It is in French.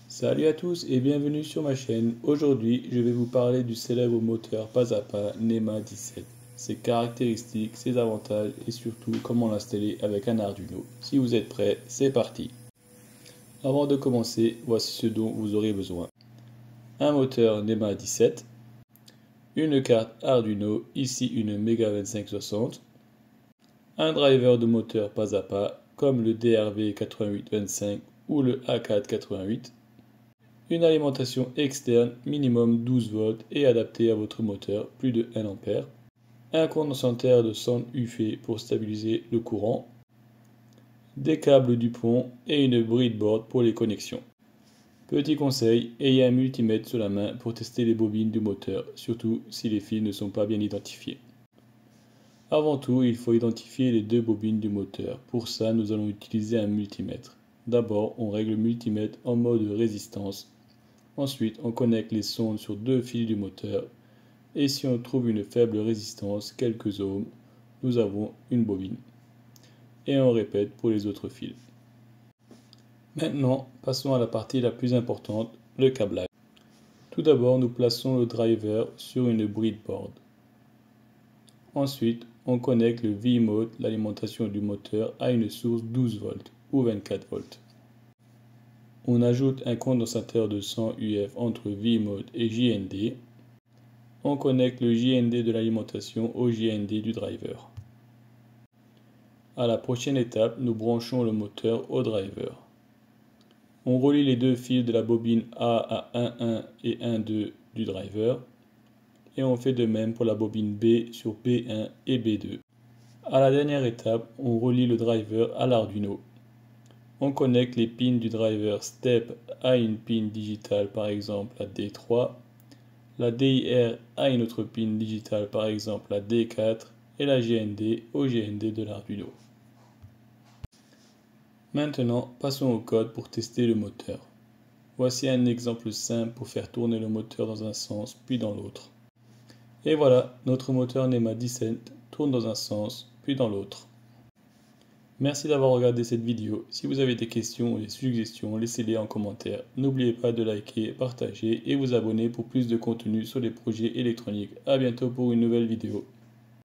Salut à tous et bienvenue sur ma chaîne. Aujourd'hui, je vais vous parler du célèbre moteur pas à pas NEMA 17. Ses caractéristiques, ses avantages et surtout comment l'installer avec un Arduino. Si vous êtes prêts, c'est parti. Avant de commencer, voici ce dont vous aurez besoin. Un moteur NEMA 17, une carte Arduino, ici une Mega 2560, un driver de moteur pas à pas comme le DRV8825 ou le A488, une alimentation externe minimum 12 volts et adaptée à votre moteur plus de 1 A, un condensateur de sonde UV pour stabiliser le courant, des câbles Dupont et une breadboard pour les connexions. Petit conseil, ayez un multimètre sous la main pour tester les bobines du moteur, surtout si les fils ne sont pas bien identifiés. Avant tout, il faut identifier les deux bobines du moteur. Pour ça, nous allons utiliser un multimètre. D'abord, on règle le multimètre en mode résistance. Ensuite, on connecte les sondes sur deux fils du moteur. Et si on trouve une faible résistance, quelques ohms, nous avons une bobine. Et on répète pour les autres fils. Maintenant, passons à la partie la plus importante, le câblage. Tout d'abord, nous plaçons le driver sur une breadboard. Ensuite, on connecte le V-mode, l'alimentation du moteur, à une source 12 volts ou 24 volts. On ajoute un condensateur de 100 UF entre V-mode et JND. On connecte le JND de l'alimentation au JND du driver. À la prochaine étape, nous branchons le moteur au driver. On relie les deux fils de la bobine A à 1.1 et 1.2 du driver. Et on fait de même pour la bobine B sur B1 et B2. À la dernière étape, on relie le driver à l'Arduino. On connecte les pins du driver step à une pin digitale, par exemple la D3, la DIR à une autre pin digitale, par exemple la D4, et la GND au GND de l'Arduino. Maintenant, passons au code pour tester le moteur. Voici un exemple simple pour faire tourner le moteur dans un sens puis dans l'autre. Et voilà, notre moteur NEMA 17 tourne dans un sens puis dans l'autre. Merci d'avoir regardé cette vidéo. Si vous avez des questions ou des suggestions, laissez-les en commentaire. N'oubliez pas de liker, partager et vous abonner pour plus de contenu sur les projets électroniques. A bientôt pour une nouvelle vidéo.